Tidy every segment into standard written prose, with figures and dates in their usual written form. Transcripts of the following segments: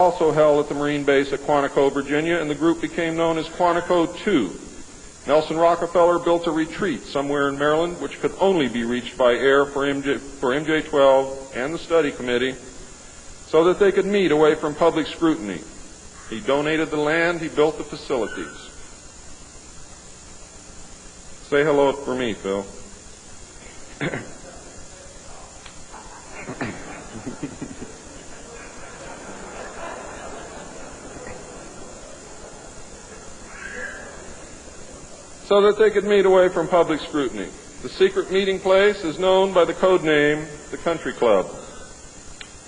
Also held at the Marine base at Quantico, Virginia, and the group became known as Quantico II. Nelson Rockefeller built a retreat somewhere in Maryland which could only be reached by air for MJ-12 and the study committee so that they could meet away from public scrutiny. He donated the land, he built the facilities. Say hello for me, Phil. So that they could meet away from public scrutiny. The secret meeting place is known by the code name, the Country Club.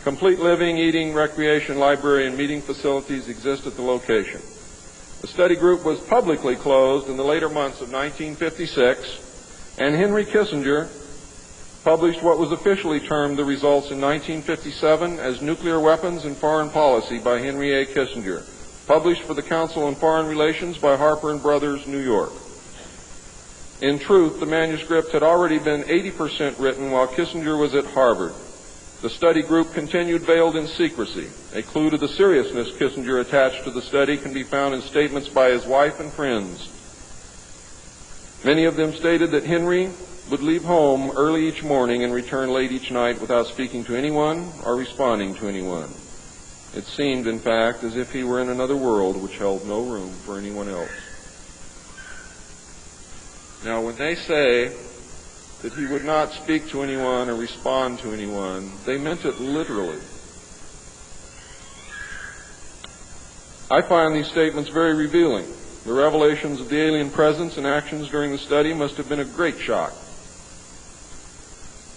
Complete living, eating, recreation, library, and meeting facilities exist at the location. The study group was publicly closed in the later months of 1956, and Henry Kissinger published what was officially termed the results in 1957 as Nuclear Weapons and Foreign Policy by Henry A. Kissinger, published for the Council on Foreign Relations by Harper & Brothers, New York. In truth, the manuscript had already been 80% written while Kissinger was at Harvard. The study group continued veiled in secrecy. A clue to the seriousness Kissinger attached to the study can be found in statements by his wife and friends. Many of them stated that Henry would leave home early each morning and return late each night without speaking to anyone or responding to anyone. It seemed, in fact, as if he were in another world which held no room for anyone else. Now, when they say that he would not speak to anyone or respond to anyone, they meant it literally. I find these statements very revealing. The revelations of the alien presence and actions during the study must have been a great shock.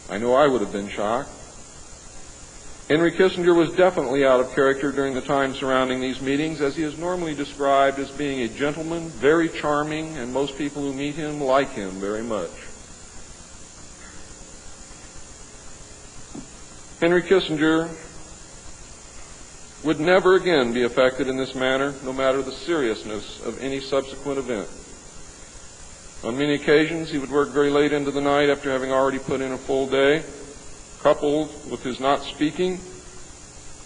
I know I would have been shocked. Henry Kissinger was definitely out of character during the time surrounding these meetings, as he is normally described as being a gentleman, very charming, and most people who meet him like him very much. Henry Kissinger would never again be affected in this manner, no matter the seriousness of any subsequent event. On many occasions, he would work very late into the night after having already put in a full day. Coupled with his not speaking,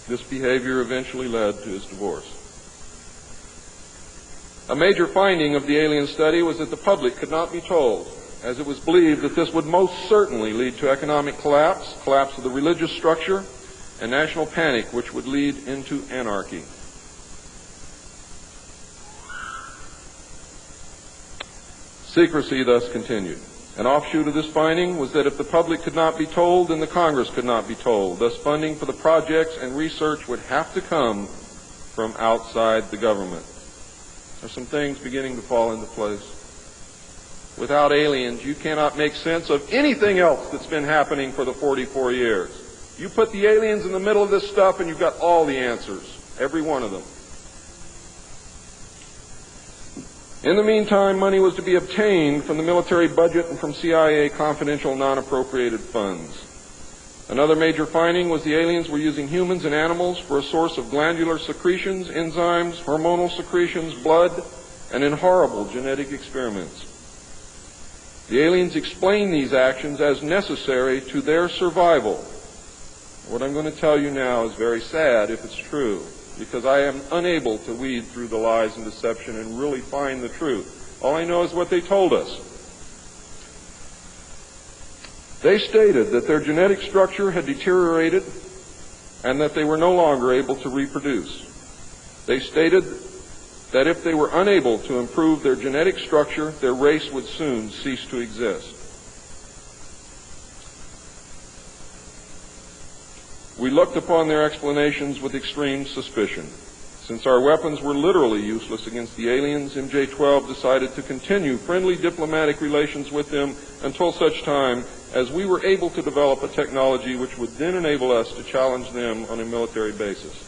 this behavior eventually led to his divorce. A major finding of the alien study was that the public could not be told, as it was believed that this would most certainly lead to economic collapse of the religious structure, and national panic, which would lead into anarchy. Secrecy thus continued. An offshoot of this finding was that if the public could not be told, then the Congress could not be told. Thus, funding for the projects and research would have to come from outside the government. There are some things beginning to fall into place. Without aliens, you cannot make sense of anything else that's been happening for the 44 years. You put the aliens in the middle of this stuff and you've got all the answers, every one of them. In the meantime, money was to be obtained from the military budget and from CIA confidential non-appropriated funds. Another major finding was the aliens were using humans and animals for a source of glandular secretions, enzymes, hormonal secretions, blood, and in horrible genetic experiments. The aliens explained these actions as necessary to their survival. What I'm going to tell you now is very sad if it's true, because I am unable to weed through the lies and deception and really find the truth. All I know is what they told us. They stated that their genetic structure had deteriorated and that they were no longer able to reproduce. They stated that if they were unable to improve their genetic structure, their race would soon cease to exist. We looked upon their explanations with extreme suspicion. Since our weapons were literally useless against the aliens, MJ-12 decided to continue friendly diplomatic relations with them until such time as we were able to develop a technology which would then enable us to challenge them on a military basis.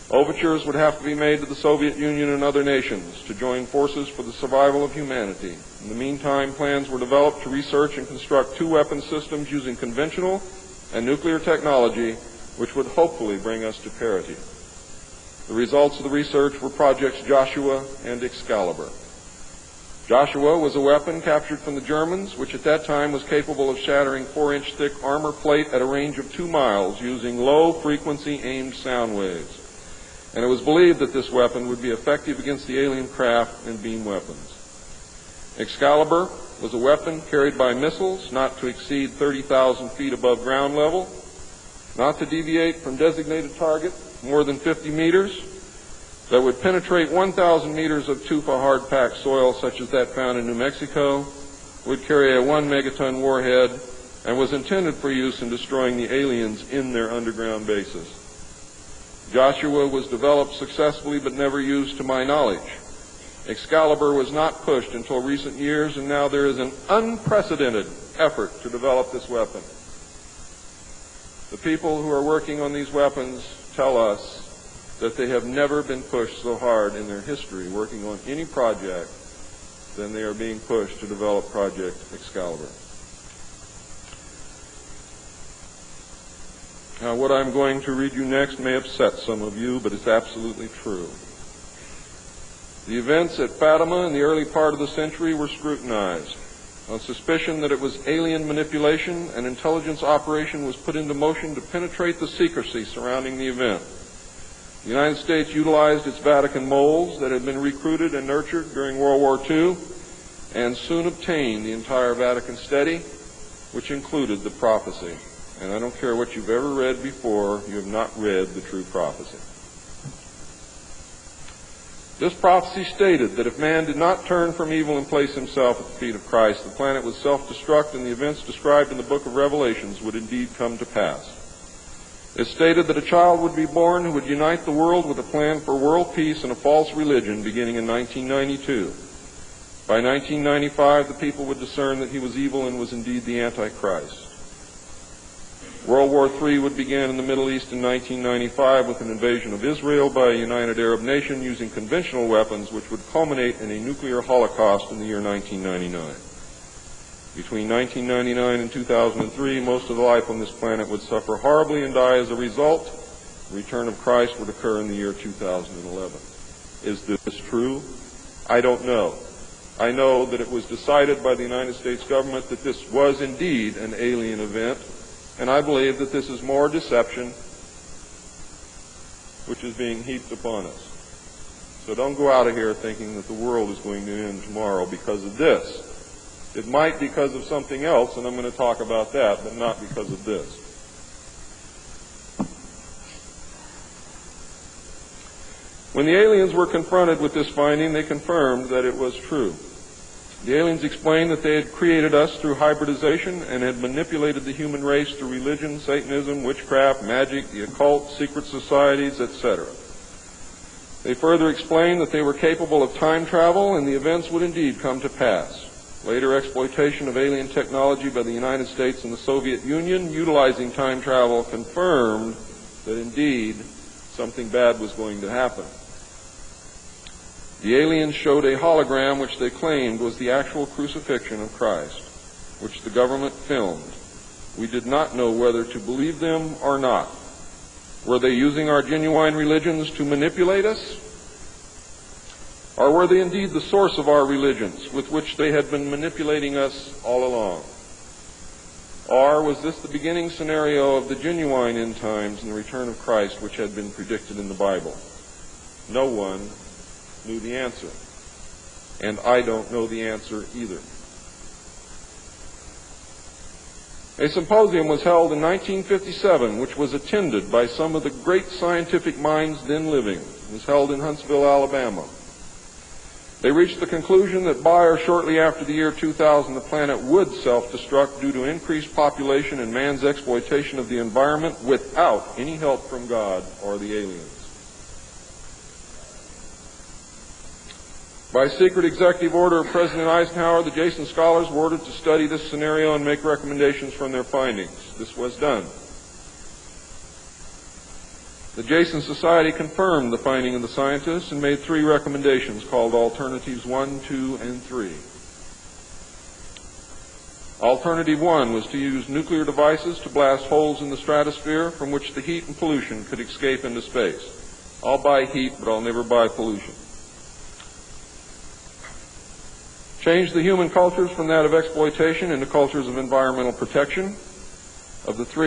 Overtures would have to be made to the Soviet Union and other nations to join forces for the survival of humanity. In the meantime, plans were developed to research and construct two weapon systems using conventional and nuclear technology, which would hopefully bring us to parity. The results of the research were projects Joshua and Excalibur. Joshua was a weapon captured from the Germans, which at that time was capable of shattering 4-inch thick armor plate at a range of 2 miles using low-frequency aimed sound waves. And it was believed that this weapon would be effective against the alien craft and beam weapons. Excalibur was a weapon carried by missiles not to exceed 30,000 feet above ground level, not to deviate from designated target more than 50 meters, that would penetrate 1,000 meters of tufa hard-packed soil such as that found in New Mexico, would carry a 1 megaton warhead, and was intended for use in destroying the aliens in their underground bases. Joshua was developed successfully but never used to my knowledge. Excalibur was not pushed until recent years, and now there is an unprecedented effort to develop this weapon. The people who are working on these weapons tell us that they have never been pushed so hard in their history working on any project than they are being pushed to develop Project Excalibur. Now, what I'm going to read you next may upset some of you, but it's absolutely true. The events at Fatima in the early part of the century were scrutinized. On suspicion that it was alien manipulation, an intelligence operation was put into motion to penetrate the secrecy surrounding the event. The United States utilized its Vatican moles that had been recruited and nurtured during World War II and soon obtained the entire Vatican study, which included the prophecy. And I don't care what you've ever read before, you have not read the true prophecy. This prophecy stated that if man did not turn from evil and place himself at the feet of Christ, the planet would self-destruct and the events described in the book of Revelations would indeed come to pass. It stated that a child would be born who would unite the world with a plan for world peace and a false religion beginning in 1992. By 1995, the people would discern that he was evil and was indeed the Antichrist. World War III would begin in the Middle East in 1995 with an invasion of Israel by a united Arab nation using conventional weapons, which would culminate in a nuclear holocaust in the year 1999. Between 1999 and 2003, most of the life on this planet would suffer horribly and die as a result. The return of Christ would occur in the year 2011. Is this true? I don't know. I know that it was decided by the United States government that this was indeed an alien event, and I believe that this is more deception which is being heaped upon us. So don't go out of here thinking that the world is going to end tomorrow because of this. It might because of something else, and I'm going to talk about that, but not because of this. When the aliens were confronted with this finding, they confirmed that it was true. The aliens explained that they had created us through hybridization and had manipulated the human race through religion, Satanism, witchcraft, magic, the occult, secret societies, etc. They further explained that they were capable of time travel and the events would indeed come to pass. Later exploitation of alien technology by the United States and the Soviet Union utilizing time travel confirmed that indeed something bad was going to happen. The aliens showed a hologram which they claimed was the actual crucifixion of Christ, which the government filmed. We did not know whether to believe them or not. Were they using our genuine religions to manipulate us? Or were they indeed the source of our religions with which they had been manipulating us all along? Or was this the beginning scenario of the genuine end times and the return of Christ which had been predicted in the Bible? No one knew the answer. And I don't know the answer either. A symposium was held in 1957 which was attended by some of the great scientific minds then living. It was held in Huntsville, Alabama. They reached the conclusion that by or shortly after the year 2000, the planet would self-destruct due to increased population and man's exploitation of the environment without any help from God or the aliens. By secret executive order of President Eisenhower, the Jason scholars were ordered to study this scenario and make recommendations from their findings. This was done. The Jason Society confirmed the finding of the scientists and made 3 recommendations called Alternatives 1, 2, and 3. Alternative 1 was to use nuclear devices to blast holes in the stratosphere from which the heat and pollution could escape into space. I'll buy heat, but I'll never buy pollution. Change the human cultures from that of exploitation into cultures of environmental protection. Of the three